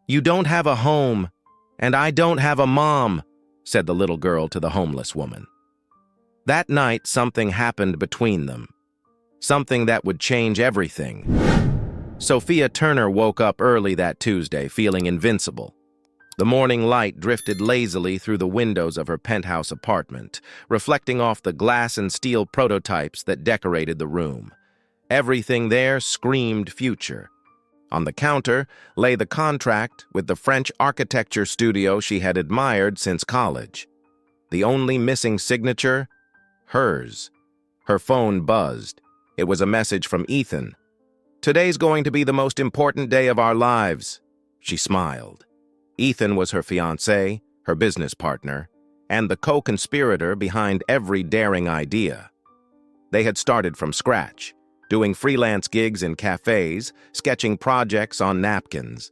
"You don't have a home, and I don't have a mom," said the little girl to the homeless woman. That night, something happened between them. Something that would change everything. Sophia Turner woke up early that Tuesday, feeling invincible. The morning light drifted lazily through the windows of her penthouse apartment, reflecting off the glass and steel prototypes that decorated the room. Everything there screamed future. On the counter lay the contract with the French architecture studio she had admired since college. The only missing signature? Hers. Her phone buzzed. It was a message from Ethan. "Today's going to be the most important day of our lives." She smiled. Ethan was her fiancé, her business partner, and the co-conspirator behind every daring idea. They had started from scratch, doing freelance gigs in cafes, sketching projects on napkins.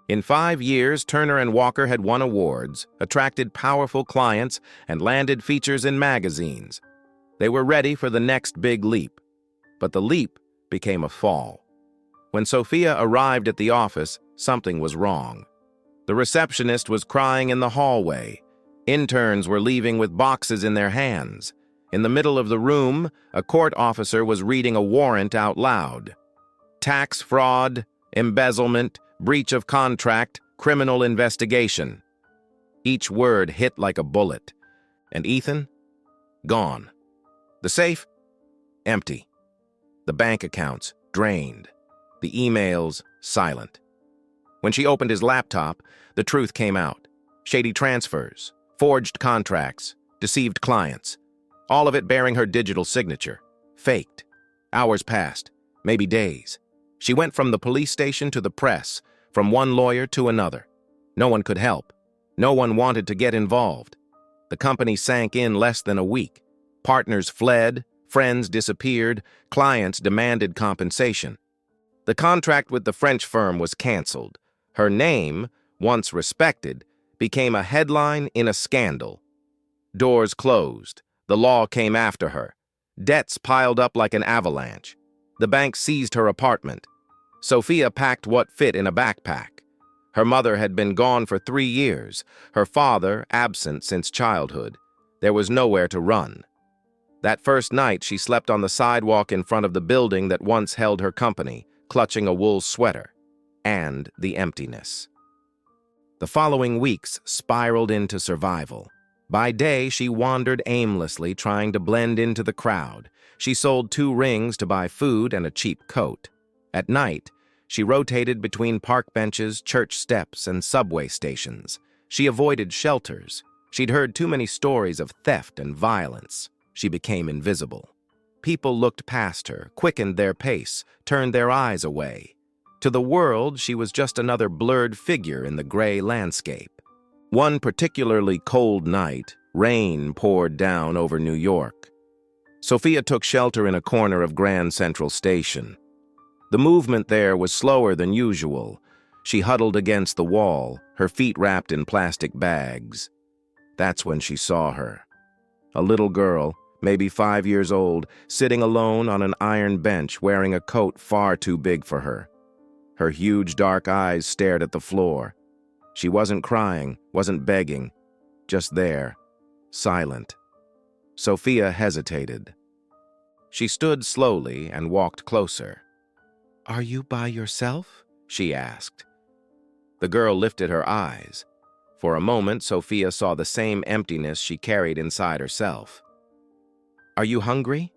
In 5 years, Turner and Walker had won awards, attracted powerful clients, and landed features in magazines. They were ready for the next big leap. But the leap became a fall. When Sophia arrived at the office, something was wrong. The receptionist was crying in the hallway. Interns were leaving with boxes in their hands. In the middle of the room, a court officer was reading a warrant out loud. Tax fraud, embezzlement, breach of contract, criminal investigation. Each word hit like a bullet. And Ethan? Gone. The safe? Empty. The bank accounts drained. The emails silent. When she opened his laptop, the truth came out. Shady transfers, forged contracts, deceived clients. All of it bearing her digital signature. Faked. Hours passed, maybe days. She went from the police station to the press, from one lawyer to another. No one could help. No one wanted to get involved. The company sank in less than a week. Partners fled, friends disappeared, clients demanded compensation. The contract with the French firm was canceled. Her name, once respected, became a headline in a scandal. Doors closed. The law came after her. Debts piled up like an avalanche. The bank seized her apartment. Sophia packed what fit in a backpack. Her mother had been gone for 3 years, her father absent since childhood. There was nowhere to run. That first night, she slept on the sidewalk in front of the building that once held her company, clutching a wool sweater, and the emptiness. The following weeks spiraled into survival. By day, she wandered aimlessly, trying to blend into the crowd. She sold 2 rings to buy food and a cheap coat. At night, she rotated between park benches, church steps, and subway stations. She avoided shelters. She'd heard too many stories of theft and violence. She became invisible. People looked past her, quickened their pace, turned their eyes away. To the world, she was just another blurred figure in the gray landscape. One particularly cold night, rain poured down over New York. Sophia took shelter in a corner of Grand Central Station. The movement there was slower than usual. She huddled against the wall, her feet wrapped in plastic bags. That's when she saw her. A little girl, maybe 5 years old, sitting alone on an iron bench wearing a coat far too big for her. Her huge dark eyes stared at the floor. She wasn't crying, wasn't begging, just there, silent. Sophia hesitated. She stood slowly and walked closer. "Are you by yourself?" she asked. The girl lifted her eyes. For a moment, Sophia saw the same emptiness she carried inside herself. "Are you hungry?"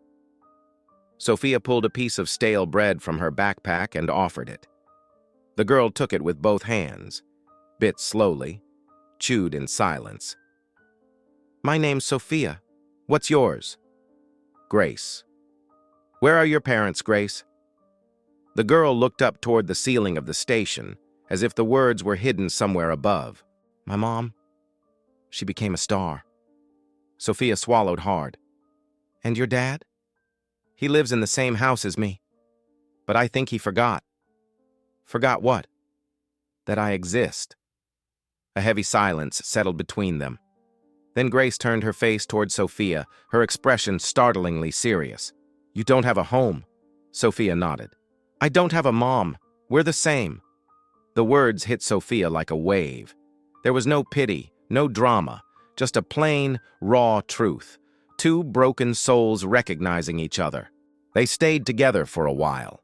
Sophia pulled a piece of stale bread from her backpack and offered it. The girl took it with both hands, bit slowly, chewed in silence. "My name's Sophia. What's yours?" "Grace." "Where are your parents, Grace?" The girl looked up toward the ceiling of the station, as if the words were hidden somewhere above. "My mom, she became a star." Sophia swallowed hard. "And your dad?" "He lives in the same house as me. But I think he forgot." "Forgot what?" "That I exist." A heavy silence settled between them. Then Grace turned her face toward Sophia, her expression startlingly serious. "You don't have a home." Sophia nodded. "I don't have a mom. We're the same." The words hit Sophia like a wave. There was no pity, no drama, just a plain, raw truth. Two broken souls recognizing each other. They stayed together for a while.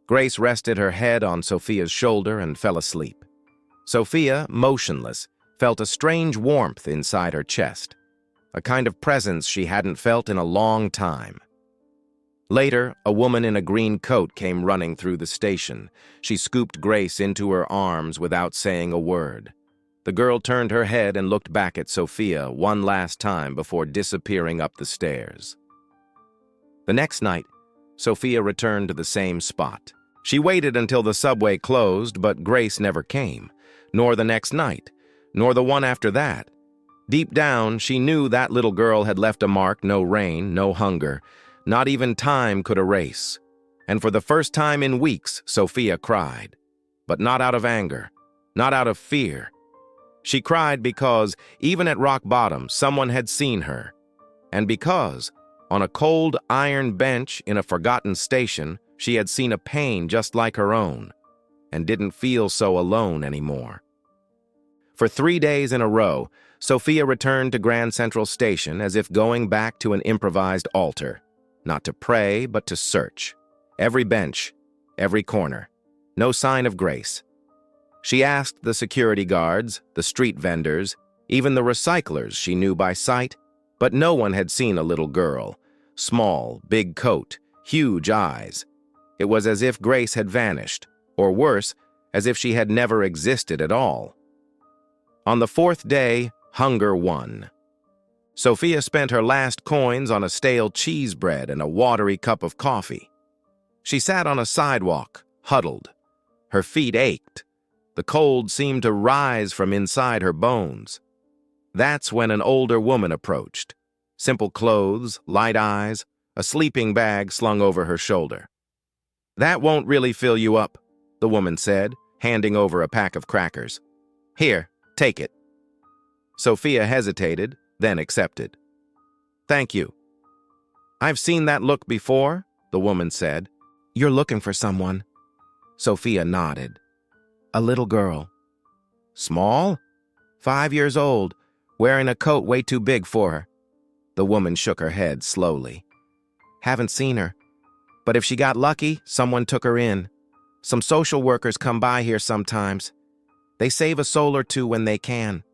Grace rested her head on Sophia's shoulder and fell asleep. Sophia, motionless, felt a strange warmth inside her chest, a kind of presence she hadn't felt in a long time. Later, a woman in a green coat came running through the station. She scooped Grace into her arms without saying a word. The girl turned her head and looked back at Sophia one last time before disappearing up the stairs. The next night, Sophia returned to the same spot. She waited until the subway closed, but Grace never came, nor the next night, nor the one after that. Deep down, she knew that little girl had left a mark no rain, no hunger, not even time could erase. And for the first time in weeks, Sophia cried. But not out of anger, not out of fear. She cried because, even at rock bottom, someone had seen her. And because, on a cold iron bench in a forgotten station, she had seen a pain just like her own, and didn't feel so alone anymore. For 3 days in a row, Sophia returned to Grand Central Station as if going back to an improvised altar. Not to pray, but to search. Every bench, every corner. No sign of Grace. She asked the security guards, the street vendors, even the recyclers she knew by sight, but no one had seen a little girl. Small, big coat, huge eyes. It was as if Grace had vanished, or worse, as if she had never existed at all. On the 4th day, hunger won. Sophia spent her last coins on a stale cheese bread and a watery cup of coffee. She sat on a sidewalk, huddled. Her feet ached. The cold seemed to rise from inside her bones. That's when an older woman approached. Simple clothes, light eyes, a sleeping bag slung over her shoulder. "That won't really fill you up," the woman said, handing over a pack of crackers. "Here, take it." Sophia hesitated, then accepted. "Thank you." "I've seen that look before," the woman said. "You're looking for someone." Sophia nodded. "A little girl." "Small?" 5 years old, wearing a coat way too big for her." The woman shook her head slowly. "Haven't seen her. But if she got lucky, someone took her in. Some social workers come by here sometimes. They save a soul or two when they can."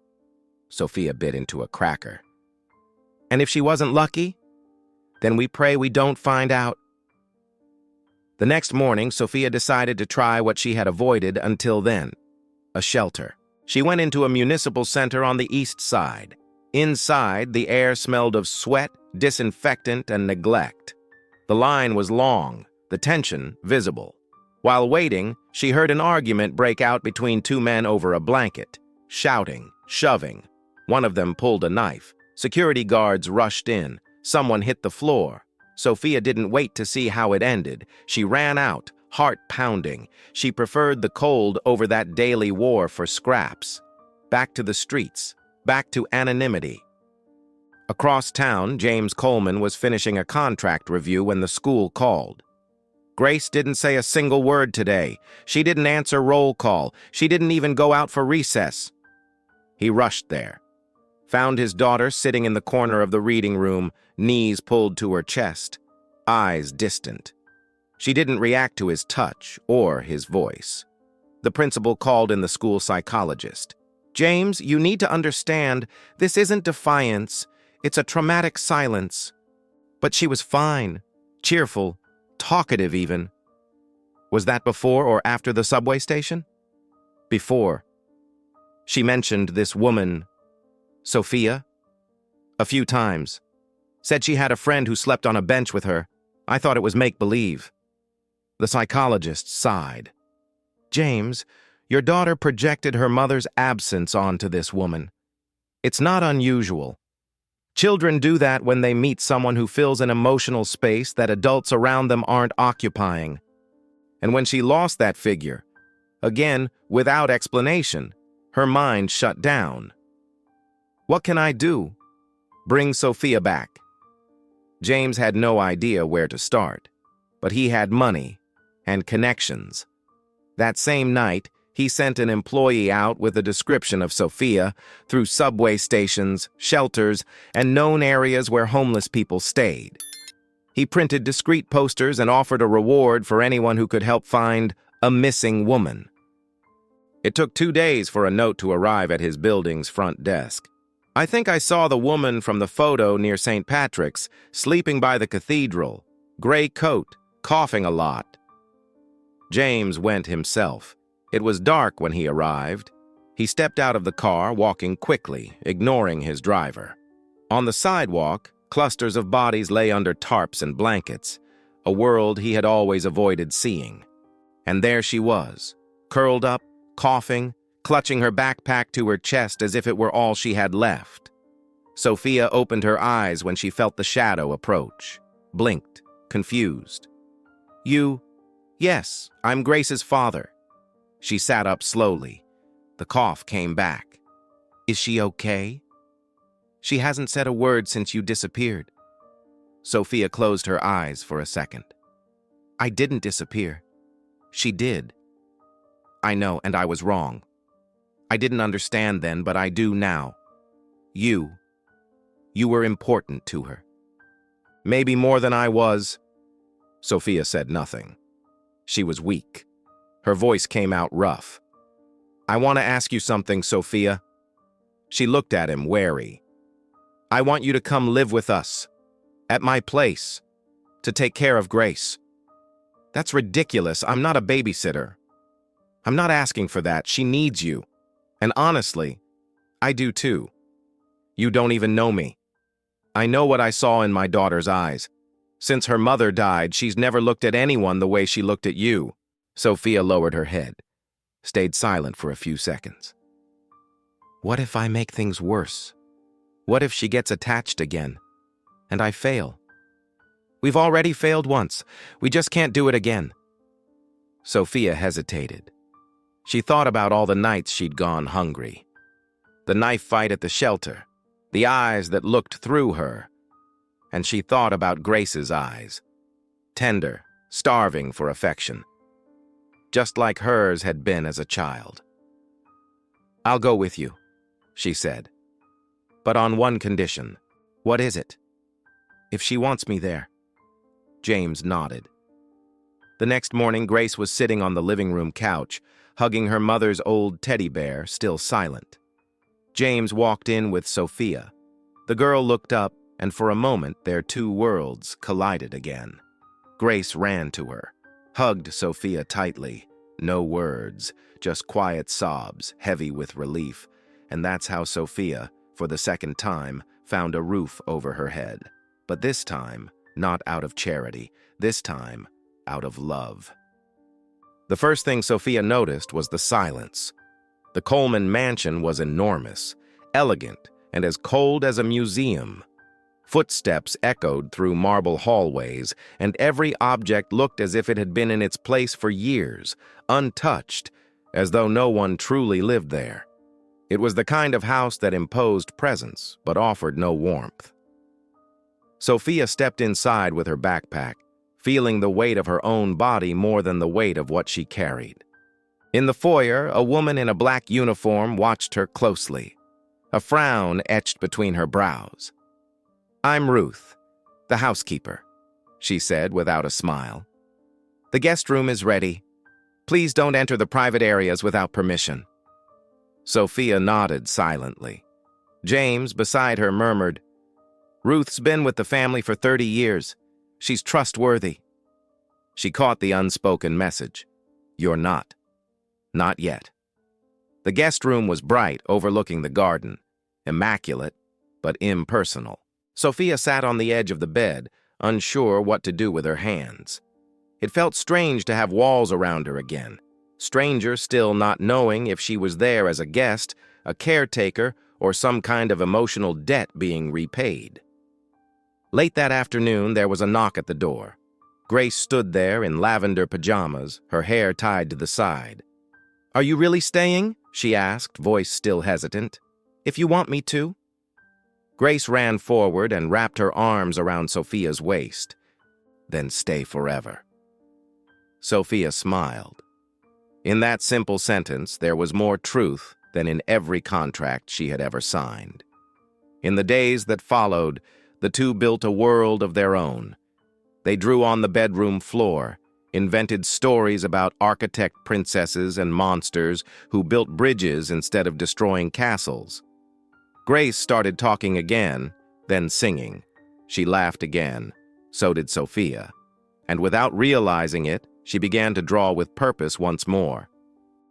Sophia bit into a cracker. "And if she wasn't lucky? Then we pray we don't find out." The next morning, Sophia decided to try what she had avoided until then, a shelter. She went into a municipal center on the east side. Inside, the air smelled of sweat, disinfectant, and neglect. The line was long, the tension visible. While waiting, she heard an argument break out between two men over a blanket, shouting, shoving. One of them pulled a knife. Security guards rushed in. Someone hit the floor. Sophia didn't wait to see how it ended. She ran out, heart pounding. She preferred the cold over that daily war for scraps. Back to the streets, back to anonymity. Across town, James Coleman was finishing a contract review when the school called. Grace didn't say a single word today. She didn't answer roll call. She didn't even go out for recess. He rushed there. Found his daughter sitting in the corner of the reading room, knees pulled to her chest, eyes distant. She didn't react to his touch or his voice. The principal called in the school psychologist. "James, you need to understand, this isn't defiance. It's a traumatic silence." But she was fine, cheerful, talkative even. Was that before or after the subway station? Before. She mentioned this woman, Sophia, a few times. Said she had a friend who slept on a bench with her. I thought it was make-believe. The psychologist sighed. "James, your daughter projected her mother's absence onto this woman. It's not unusual. Children do that when they meet someone who fills an emotional space that adults around them aren't occupying. And when she lost that figure, again, without explanation, her mind shut down. What can I do? Bring Sophia back." James had no idea where to start, but he had money and connections. That same night, He sent an employee out with a description of Sophia through subway stations, shelters, and known areas where homeless people stayed. He printed discreet posters and offered a reward for anyone who could help find a missing woman. It took 2 days for a note to arrive at his building's front desk. "I think I saw the woman from the photo near St. Patrick's, sleeping by the cathedral, gray coat, coughing a lot." James went himself. It was dark when he arrived. He stepped out of the car, walking quickly, ignoring his driver. On the sidewalk, clusters of bodies lay under tarps and blankets, a world he had always avoided seeing. And there she was, curled up, coughing, clutching her backpack to her chest as if it were all she had left. Sophia opened her eyes when she felt the shadow approach, blinked, confused. "You?" "Yes, I'm Grace's father." She sat up slowly. The cough came back. "Is she okay?" "She hasn't said a word since you disappeared." Sophia closed her eyes for a second. "I didn't disappear. She did. I know, and I was wrong. I didn't understand then, but I do now. You were important to her." "Maybe more than I was." Sophia said nothing. She was weak. Her voice came out rough. "I want to ask you something, Sophia." She looked at him, wary. "I want you to come live with us, at my place, to take care of Grace." "That's ridiculous. I'm not a babysitter." "I'm not asking for that. She needs you. And honestly, I do too. You don't even know me. I know what I saw in my daughter's eyes. Since her mother died, she's never looked at anyone the way she looked at you." Sophia lowered her head, stayed silent for a few seconds. "What if I make things worse? What if she gets attached again, and I fail? We've already failed once. We just can't do it again." Sophia hesitated. She thought about all the nights she'd gone hungry. The knife fight at the shelter, the eyes that looked through her. And she thought about Grace's eyes, tender, starving for affection, just like hers had been as a child. "I'll go with you," she said. "But on one condition." "What is it?" "If she wants me there." James nodded. The next morning, Grace was sitting on the living room couch, hugging her mother's old teddy bear, still silent. James walked in with Sophia. The girl looked up, and for a moment their two worlds collided again. Grace ran to her, hugged Sophia tightly. No words, just quiet sobs, heavy with relief. And that's how Sophia, for the second time, found a roof over her head. But this time, not out of charity. This time, out of love. The first thing Sophia noticed was the silence. The Coleman mansion was enormous, elegant, and as cold as a museum. Footsteps echoed through marble hallways, and every object looked as if it had been in its place for years, untouched, as though no one truly lived there. It was the kind of house that imposed presence, but offered no warmth. Sophia stepped inside with her backpack, feeling the weight of her own body more than the weight of what she carried. In the foyer, a woman in a black uniform watched her closely, a frown etched between her brows. "I'm Ruth, the housekeeper," she said without a smile. "The guest room is ready. Please don't enter the private areas without permission." Sophia nodded silently. James, beside her, murmured, "Ruth's been with the family for 30 years. She's trustworthy." She caught the unspoken message. "You're not. Not yet." The guest room was bright, overlooking the garden, immaculate, but impersonal. Sophia sat on the edge of the bed, unsure what to do with her hands. It felt strange to have walls around her again, stranger still not knowing if she was there as a guest, a caretaker, or some kind of emotional debt being repaid. Late that afternoon, there was a knock at the door. Grace stood there in lavender pajamas, her hair tied to the side. "Are you really staying?" she asked, voice still hesitant. "If you want me to." Grace ran forward and wrapped her arms around Sophia's waist. "Then stay forever." Sophia smiled. In that simple sentence, there was more truth than in every contract she had ever signed. In the days that followed, the two built a world of their own. They drew on the bedroom floor, invented stories about architect princesses and monsters who built bridges instead of destroying castles. Grace started talking again, then singing. She laughed again. So did Sophia. And without realizing it, she began to draw with purpose once more.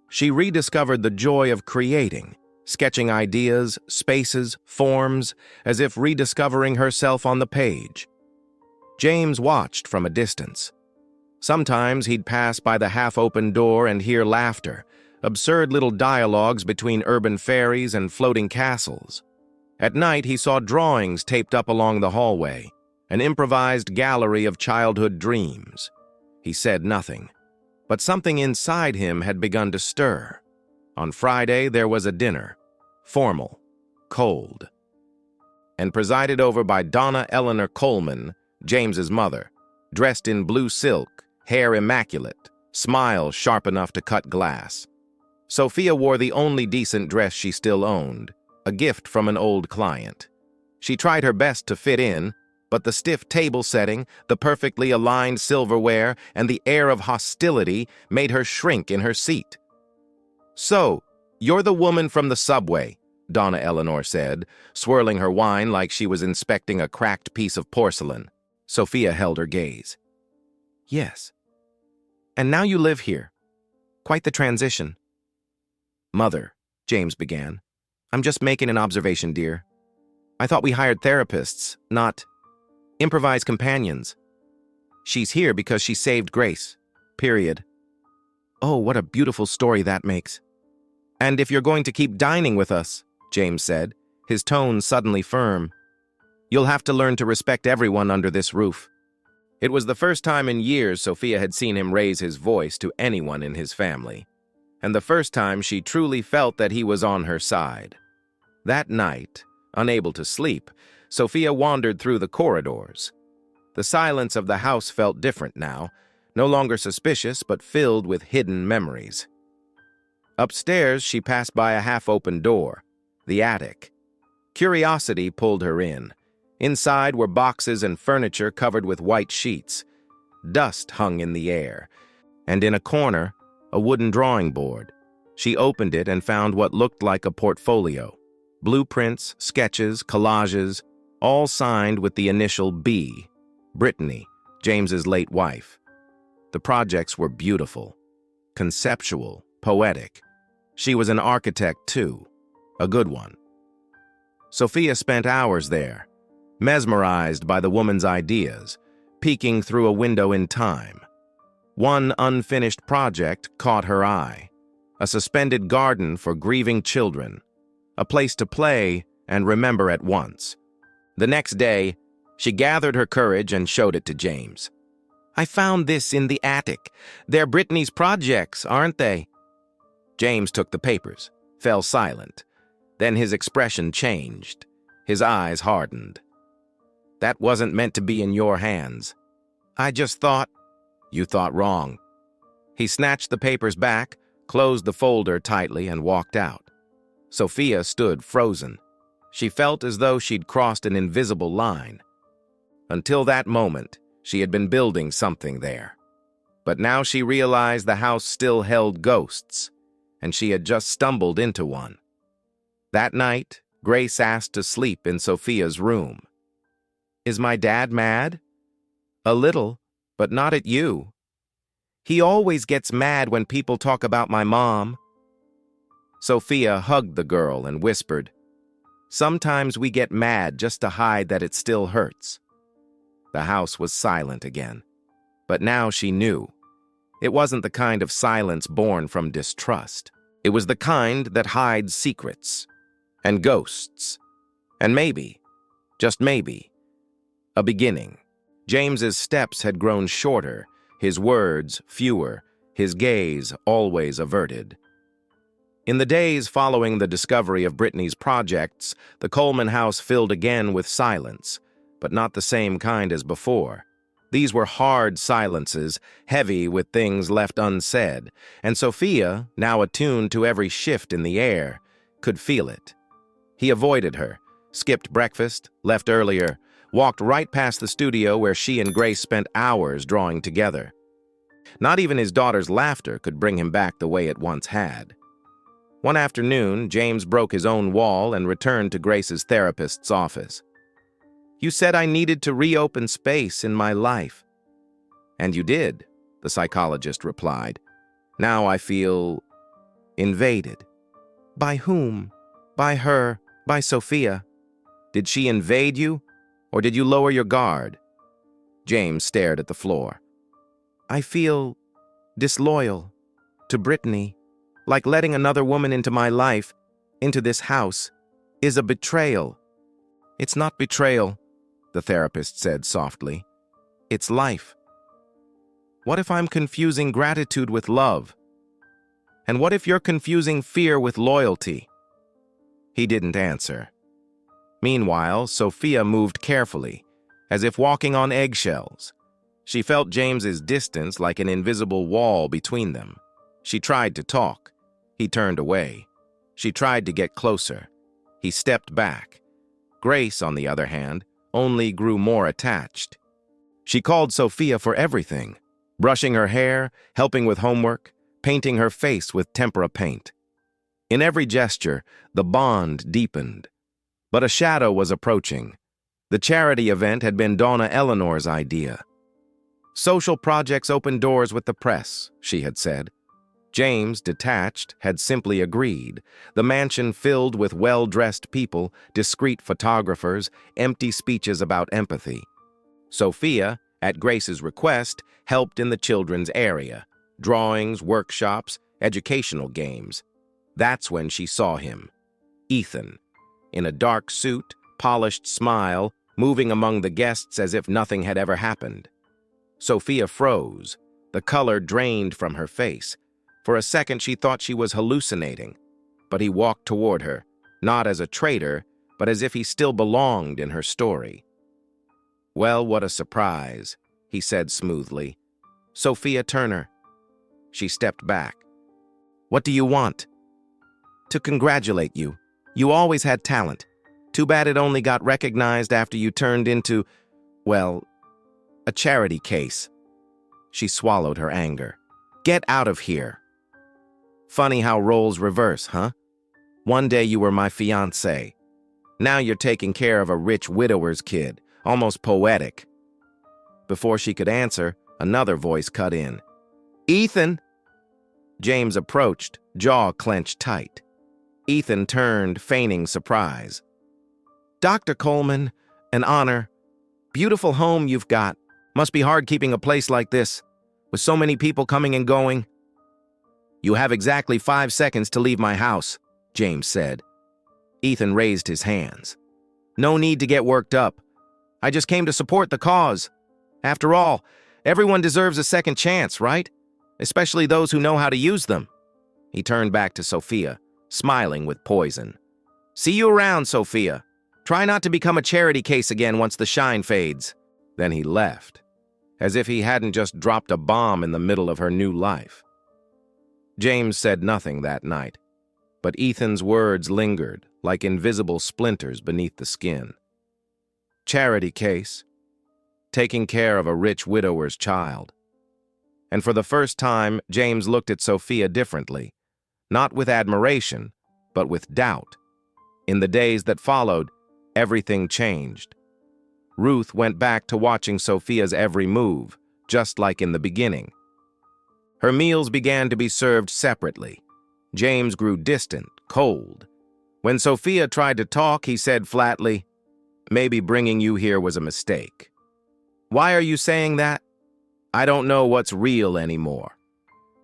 She rediscovered the joy of creating, sketching ideas, spaces, forms, as if rediscovering herself on the page. James watched from a distance. Sometimes he'd pass by the half-open door and hear laughter, absurd little dialogues between urban fairies and floating castles. At night, he saw drawings taped up along the hallway, an improvised gallery of childhood dreams. He said nothing, but something inside him had begun to stir. On Friday, there was a dinner, formal, cold, and presided over by Donna Eleanor Coleman, James's mother, dressed in blue silk, hair immaculate, smile sharp enough to cut glass. Sophia wore the only decent dress she still owned, a gift from an old client. She tried her best to fit in, but the stiff table setting, the perfectly aligned silverware, and the air of hostility made her shrink in her seat. "So, you're the woman from the subway," Donna Eleanor said, swirling her wine like she was inspecting a cracked piece of porcelain. Sophia held her gaze. "Yes. And now you live here. Quite the transition." "Mother," James began, "I'm just making an observation, dear. I thought we hired therapists, not improvised companions. She's here because she saved Grace. Period." "Oh, what a beautiful story that makes. And if you're going to keep dining with us," James said, his tone suddenly firm, "you'll have to learn to respect everyone under this roof." It was the first time in years Sophia had seen him raise his voice to anyone in his family, and the first time she truly felt that he was on her side. That night, unable to sleep, Sophia wandered through the corridors. The silence of the house felt different now, no longer suspicious but filled with hidden memories. Upstairs, she passed by a half-open door, the attic. Curiosity pulled her in. Inside were boxes and furniture covered with white sheets. Dust hung in the air, and in a corner, a wooden drawing board. She opened it and found what looked like a portfolio. Blueprints, sketches, collages, all signed with the initial B, Brittany, James's late wife. The projects were beautiful, conceptual, poetic. She was an architect, too, a good one. Sophia spent hours there, mesmerized by the woman's ideas, peeking through a window in time. One unfinished project caught her eye, a suspended garden for grieving children, a place to play and remember at once. The next day, she gathered her courage and showed it to James. "I found this in the attic. They're Brittany's projects, aren't they?" James took the papers, fell silent. Then his expression changed. His eyes hardened. "That wasn't meant to be in your hands. I just thought—" "You thought wrong." He snatched the papers back, closed the folder tightly, and walked out. Sophia stood frozen. She felt as though she'd crossed an invisible line. Until that moment, she had been building something there. But now she realized the house still held ghosts, and she had just stumbled into one. That night, Grace asked to sleep in Sophia's room. "Is my dad mad?" "A little, but not at you. He always gets mad when people talk about my mom." Sophia hugged the girl and whispered, "Sometimes we get mad just to hide that it still hurts." The house was silent again, but now she knew. It wasn't the kind of silence born from distrust. It was the kind that hides secrets and ghosts, and maybe, just maybe, a beginning. James's steps had grown shorter, his words fewer, his gaze always averted. In the days following the discovery of Brittany's projects, the Coleman house filled again with silence, but not the same kind as before. These were hard silences, heavy with things left unsaid, and Sophia, now attuned to every shift in the air, could feel it. He avoided her, skipped breakfast, left earlier, walked right past the studio where she and Grace spent hours drawing together. Not even his daughter's laughter could bring him back the way it once had. One afternoon, James broke his own wall and returned to Grace's therapist's office. "You said I needed to reopen space in my life." "And you did," the psychologist replied. "Now I feel invaded." "By whom?" "By her, by Sophia." "Did she invade you, or did you lower your guard?" James stared at the floor. "I feel disloyal to Brittany, like letting another woman into my life, into this house, is a betrayal." "It's not betrayal," the therapist said softly. "It's life." "What if I'm confusing gratitude with love? And what if you're confusing fear with loyalty?" He didn't answer. Meanwhile, Sophia moved carefully, as if walking on eggshells. She felt James's distance like an invisible wall between them. She tried to talk. He turned away. She tried to get closer. He stepped back. Grace, on the other hand, only grew more attached. She called Sophia for everything, brushing her hair, helping with homework, painting her face with tempera paint. In every gesture, the bond deepened. But a shadow was approaching. The charity event had been Donna Eleanor's idea. "Social projects open doors with the press," she had said. James, detached, had simply agreed. The mansion filled with well-dressed people, discreet photographers, empty speeches about empathy. Sophia, at Grace's request, helped in the children's area. Drawings, workshops, educational games. That's when she saw him. Ethan, in a dark suit, polished smile, moving among the guests as if nothing had ever happened. Sophia froze. The color drained from her face. For a second, she thought she was hallucinating. But he walked toward her, not as a traitor, but as if he still belonged in her story. "Well, what a surprise," he said smoothly. "Sophia Turner." She stepped back. "What do you want?" "To congratulate you. You always had talent. Too bad it only got recognized after you turned into, well, a charity case." She swallowed her anger. "Get out of here." Funny how roles reverse, huh? One day you were my fiancé. Now you're taking care of a rich widower's kid. Almost poetic. Before she could answer, another voice cut in. "Ethan!" James approached, jaw clenched tight. Ethan turned, feigning surprise. "Dr. Coleman, an honor. Beautiful home you've got. Must be hard keeping a place like this, with so many people coming and going." "You have exactly 5 seconds to leave my house," James said. Ethan raised his hands. "No need to get worked up. I just came to support the cause. After all, everyone deserves a second chance, right? Especially those who know how to use them." He turned back to Sophia, smiling with poison. "See you around, Sophia. Try not to become a charity case again once the shine fades." Then he left, as if he hadn't just dropped a bomb in the middle of her new life. James said nothing that night, but Ethan's words lingered like invisible splinters beneath the skin. Charity case. Taking care of a rich widower's child. And for the first time, James looked at Sophia differently, not with admiration, but with doubt. In the days that followed, everything changed. Ruth went back to watching Sophia's every move, just like in the beginning. Her meals began to be served separately. James grew distant, cold. When Sophia tried to talk, he said flatly, "Maybe bringing you here was a mistake." "Why are you saying that?" "I don't know what's real anymore."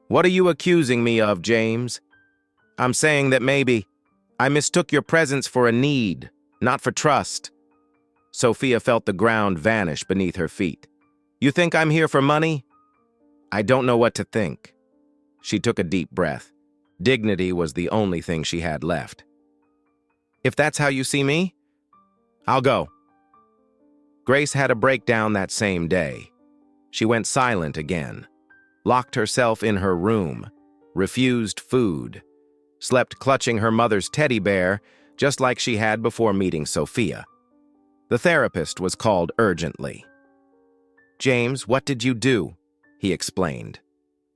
"What are you accusing me of, James?" "I'm saying that maybe I mistook your presence for a need, not for trust." Sophia felt the ground vanish beneath her feet. "You think I'm here for money?" "I don't know what to think." She took a deep breath. Dignity was the only thing she had left. "If that's how you see me, I'll go." Grace had a breakdown that same day. She went silent again, locked herself in her room, refused food, slept clutching her mother's teddy bear just like she had before meeting Sophia. The therapist was called urgently. "James, what did you do?" he explained.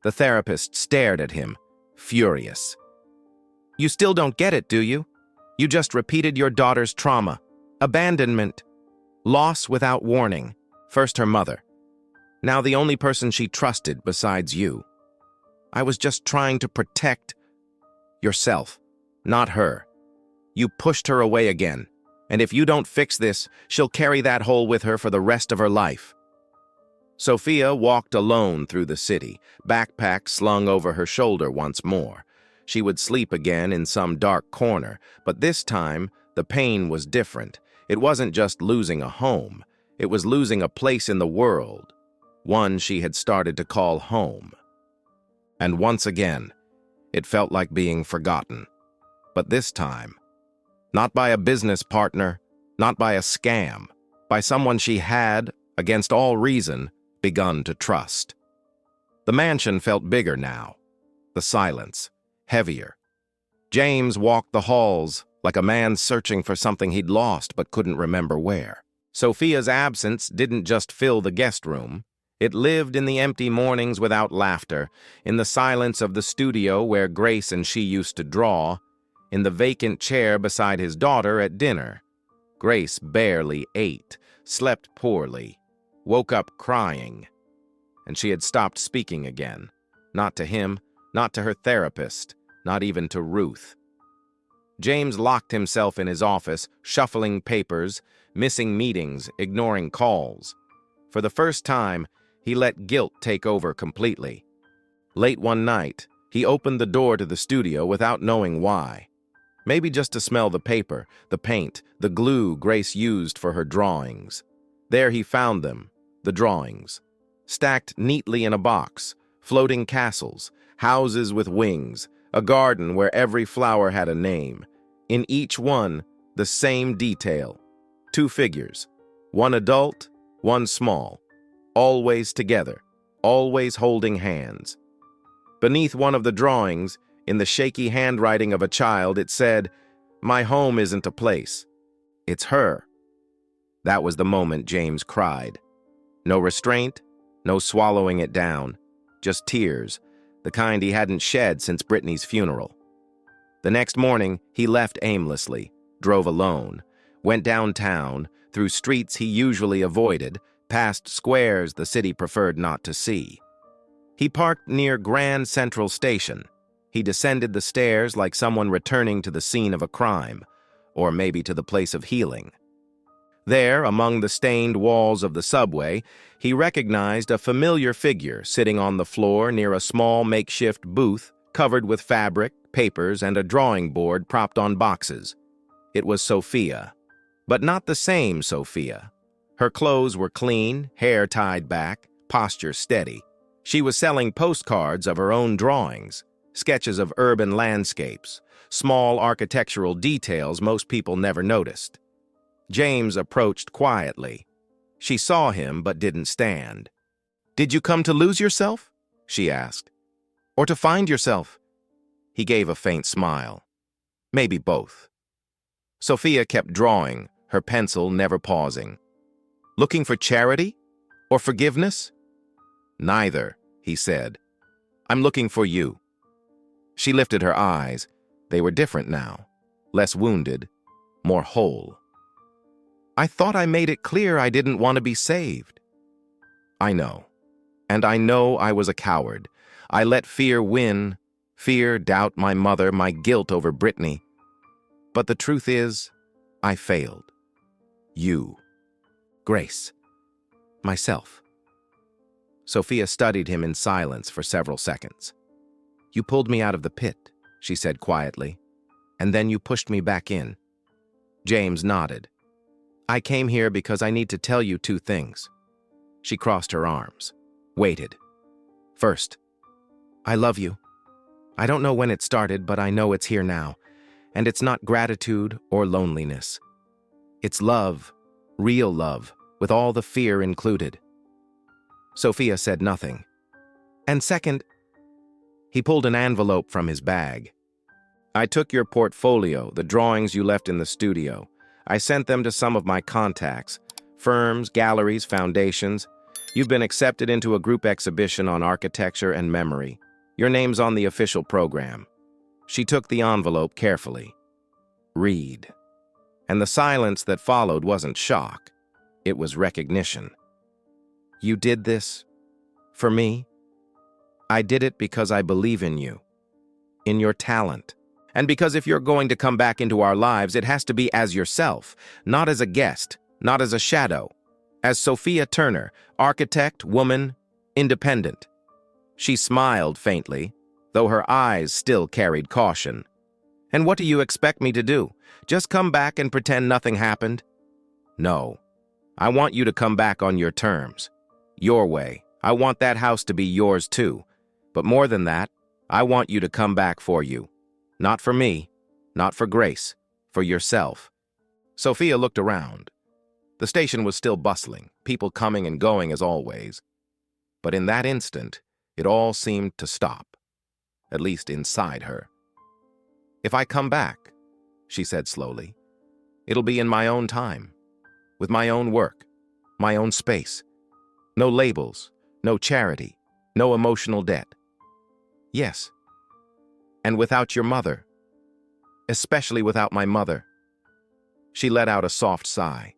The therapist stared at him, furious. "You still don't get it, do you? You just repeated your daughter's trauma. Abandonment. Loss without warning. First her mother. Now the only person she trusted besides you. I was just trying to protect yourself, not her. You pushed her away again, and if you don't fix this, she'll carry that hole with her for the rest of her life." Sophia walked alone through the city, backpack slung over her shoulder once more. She would sleep again in some dark corner, but this time the pain was different. It wasn't just losing a home, it was losing a place in the world, one she had started to call home. And once again, it felt like being forgotten. But this time, not by a business partner, not by a scam, by someone she had, against all reason, begun to trust. The mansion felt bigger now, the silence heavier. James walked the halls like a man searching for something he'd lost but couldn't remember where. Sophia's absence didn't just fill the guest room. It lived in the empty mornings without laughter, in the silence of the studio where Grace and she used to draw, in the vacant chair beside his daughter at dinner. Grace barely ate, slept poorly, woke up crying, and she had stopped speaking again. Not to him, not to her therapist, not even to Ruth. James locked himself in his office, shuffling papers, missing meetings, ignoring calls. For the first time, he let guilt take over completely. Late one night, he opened the door to the studio without knowing why. Maybe just to smell the paper, the paint, the glue Grace used for her drawings. There he found them, the drawings, stacked neatly in a box, floating castles, houses with wings, a garden where every flower had a name. In each one, the same detail. 2 figures, one adult, one small, always together, always holding hands. Beneath one of the drawings, in the shaky handwriting of a child, it said, "My home isn't a place. It's her." That was the moment James cried. No restraint, no swallowing it down, just tears, the kind he hadn't shed since Brittany's funeral. The next morning, he left aimlessly, drove alone, went downtown, through streets he usually avoided, past squares the city preferred not to see. He parked near Grand Central Station. He descended the stairs like someone returning to the scene of a crime, or maybe to the place of healing. There, among the stained walls of the subway, he recognized a familiar figure sitting on the floor near a small makeshift booth covered with fabric, papers, and a drawing board propped on boxes. It was Sophia, but not the same Sophia. Her clothes were clean, hair tied back, posture steady. She was selling postcards of her own drawings, sketches of urban landscapes, small architectural details most people never noticed. James approached quietly. She saw him but didn't stand. "Did you come to lose yourself?" she asked. "Or to find yourself?" He gave a faint smile. "Maybe both." Sophia kept drawing, her pencil never pausing. "Looking for charity? Or forgiveness?" "Neither," he said. "I'm looking for you." She lifted her eyes. They were different now, less wounded, more whole. "I thought I made it clear I didn't want to be saved." "I know. And I know I was a coward. I let fear win. Fear, doubt, my mother, my guilt over Brittany. But the truth is, I failed. You. Grace. Myself." Sophia studied him in silence for several seconds. "You pulled me out of the pit," she said quietly, "and then you pushed me back in." James nodded. "I came here because I need to tell you 2 things. She crossed her arms, waited. "First, I love you. I don't know when it started, but I know it's here now, and it's not gratitude or loneliness. It's love, real love, with all the fear included." Sophia said nothing. And second, he pulled an envelope from his bag. I took your portfolio, the drawings you left in the studio. I sent them to some of my contacts, firms, galleries, foundations. You've been accepted into a group exhibition on architecture and memory. Your name's on the official program. She took the envelope carefully. Read. And the silence that followed wasn't shock. It was recognition. You did this? For me? I did it because I believe in you, in your talent. And because if you're going to come back into our lives, it has to be as yourself, not as a guest, not as a shadow. As Sophia Turner, architect, woman, independent. She smiled faintly, though her eyes still carried caution. And what do you expect me to do? Just come back and pretend nothing happened? No. I want you to come back on your terms. Your way. I want that house to be yours too. But more than that, I want you to come back for you. Not for me, not for Grace, for yourself. Sophia looked around. The station was still bustling, people coming and going as always. But in that instant, it all seemed to stop, at least inside her. If I come back, she said slowly, it'll be in my own time, with my own work, my own space. No labels, no charity, no emotional debt. Yes. And without your mother, especially without my mother. She let out a soft sigh.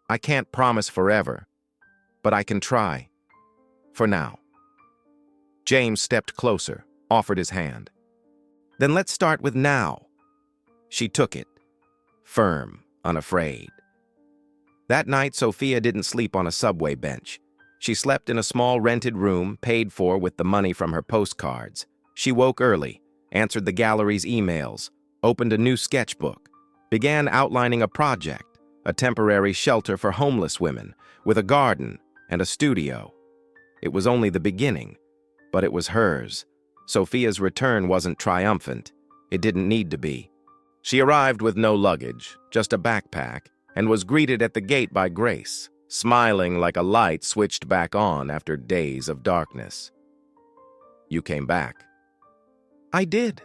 I can't promise forever, but I can try. For now. James stepped closer, offered his hand. Then let's start with now. She took it, firm, unafraid. That night, Sophia didn't sleep on a subway bench. She slept in a small rented room, paid for with the money from her postcards. She woke early, answered the gallery's emails, opened a new sketchbook, began outlining a project, a temporary shelter for homeless women, with a garden and a studio. It was only the beginning, but it was hers. Sophia's return wasn't triumphant. It didn't need to be. She arrived with no luggage, just a backpack, and was greeted at the gate by Grace, smiling like a light switched back on after days of darkness. You came back. I did.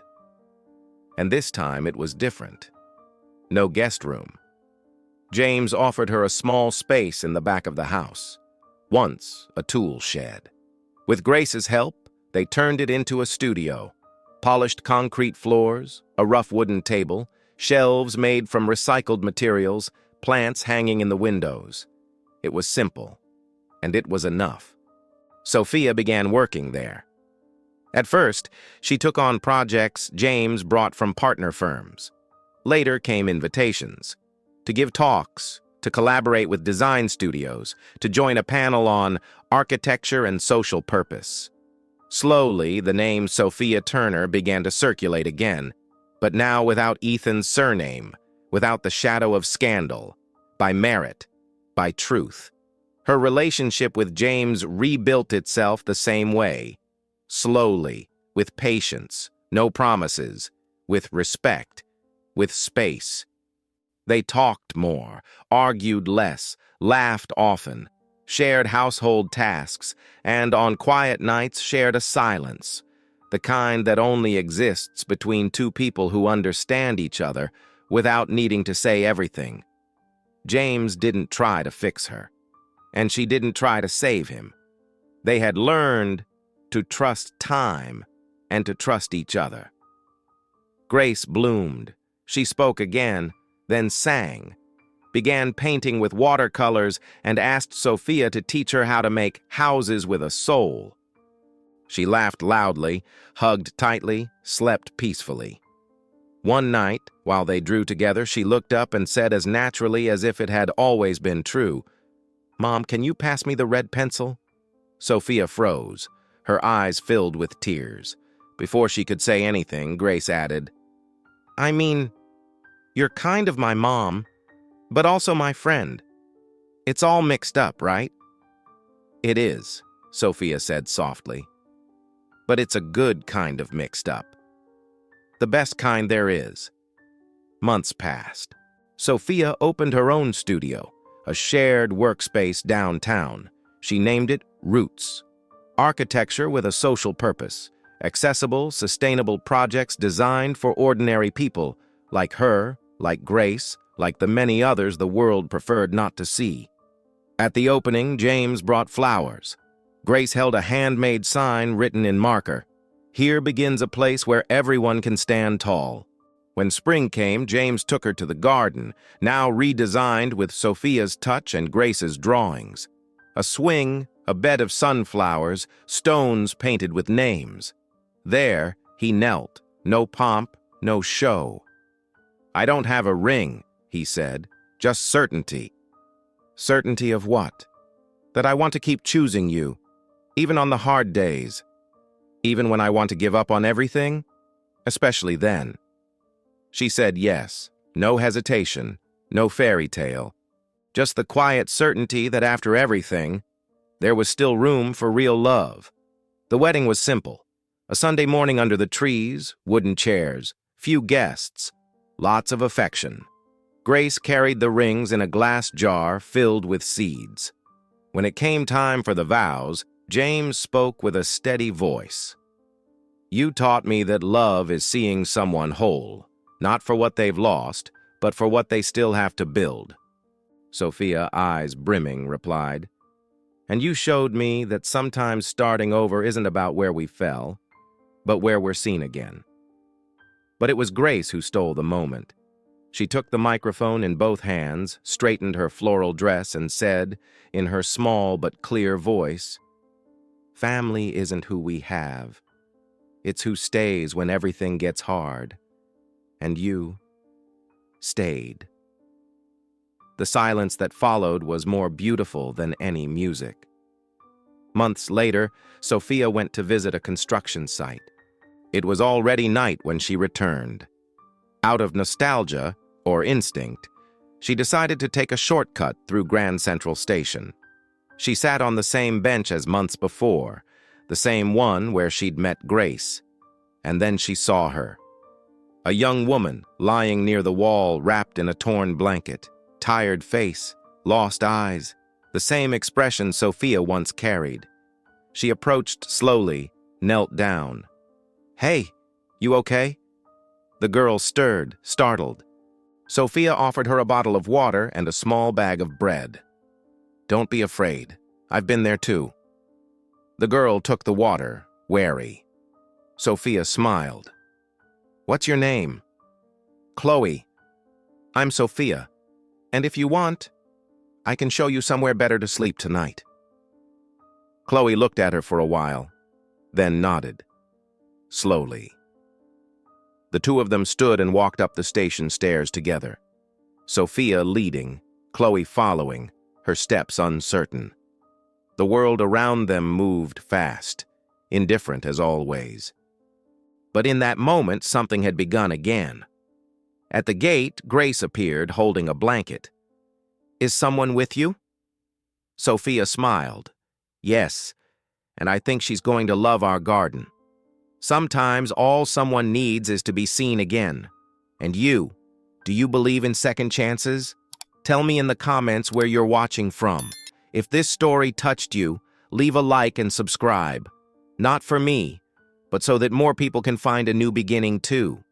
And this time it was different. No guest room. James offered her a small space in the back of the house, once a tool shed. With Grace's help, they turned it into a studio. Polished concrete floors, a rough wooden table, shelves made from recycled materials, plants hanging in the windows. It was simple, and it was enough. Sophia began working there. At first, she took on projects James brought from partner firms. Later came invitations to give talks, to collaborate with design studios, to join a panel on architecture and social purpose. Slowly, the name Sophia Turner began to circulate again, but now without Ethan's surname, without the shadow of scandal, by merit, by truth. Her relationship with James rebuilt itself the same way, slowly, with patience, no promises, with respect, with space. They talked more, argued less, laughed often, shared household tasks, and on quiet nights shared a silence, the kind that only exists between two people who understand each other without needing to say everything. James didn't try to fix her, and she didn't try to save him. They had learned to trust time and to trust each other. Grace bloomed. She spoke again, then sang, began painting with watercolors, and asked Sophia to teach her how to make houses with a soul. She laughed loudly, hugged tightly, slept peacefully. One night, while they drew together, she looked up and said as naturally as if it had always been true, "Mom, can you pass me the red pencil?" Sophia froze, her eyes filled with tears. Before she could say anything, Grace added, "I mean, you're kind of my mom, but also my friend. It's all mixed up, right?" "It is," Sophia said softly. "But it's a good kind of mixed up. The best kind there is." Months passed. Sophia opened her own studio, a shared workspace downtown. She named it Roots. Architecture with a social purpose. Accessible, sustainable projects designed for ordinary people, like her, like Grace, like the many others the world preferred not to see. At the opening, James brought flowers. Grace held a handmade sign written in marker. Here begins a place where everyone can stand tall. When spring came, James took her to the garden, now redesigned with Sophia's touch and Grace's drawings. A swing, a bed of sunflowers, stones painted with names. There, he knelt, no pomp, no show. "I don't have a ring," he said, "just certainty." Certainty of what? That I want to keep choosing you, even on the hard days. Even when I want to give up on everything? Especially then. She said yes, no hesitation, no fairy tale. Just the quiet certainty that after everything, there was still room for real love. The wedding was simple. A Sunday morning under the trees, wooden chairs, few guests, lots of affection. Grace carried the rings in a glass jar filled with seeds. When it came time for the vows, James spoke with a steady voice. "You taught me that love is seeing someone whole, not for what they've lost, but for what they still have to build." Sophia, eyes brimming, replied, "And you showed me that sometimes starting over isn't about where we fell, but where we're seen again." But it was Grace who stole the moment. She took the microphone in both hands, straightened her floral dress, and said, in her small but clear voice, "Family isn't who we have. It's who stays when everything gets hard. And you stayed." The silence that followed was more beautiful than any music. Months later, Sophia went to visit a construction site. It was already night when she returned. Out of nostalgia, or instinct, she decided to take a shortcut through Grand Central Station. She sat on the same bench as months before, the same one where she'd met Grace. And then she saw her. A young woman lying near the wall wrapped in a torn blanket, tired face, lost eyes, the same expression Sophia once carried. She approached slowly, knelt down. "Hey, you okay?" The girl stirred, startled. Sophia offered her a bottle of water and a small bag of bread. "Don't be afraid. I've been there too." The girl took the water, wary. Sophia smiled. "What's your name?" "Chloe." "I'm Sophia. And if you want, I can show you somewhere better to sleep tonight." Chloe looked at her for a while, then nodded. Slowly. The two of them stood and walked up the station stairs together. Sophia leading, Chloe following, her steps uncertain. The world around them moved fast, indifferent as always. But in that moment, something had begun again. At the gate, Grace appeared, holding a blanket. "Is someone with you?" Sophia smiled. "Yes, and I think she's going to love our garden. Sometimes all someone needs is to be seen again. And you, do you believe in second chances? Tell me in the comments where you're watching from. If this story touched you, leave a like and subscribe. Not for me, but so that more people can find a new beginning too.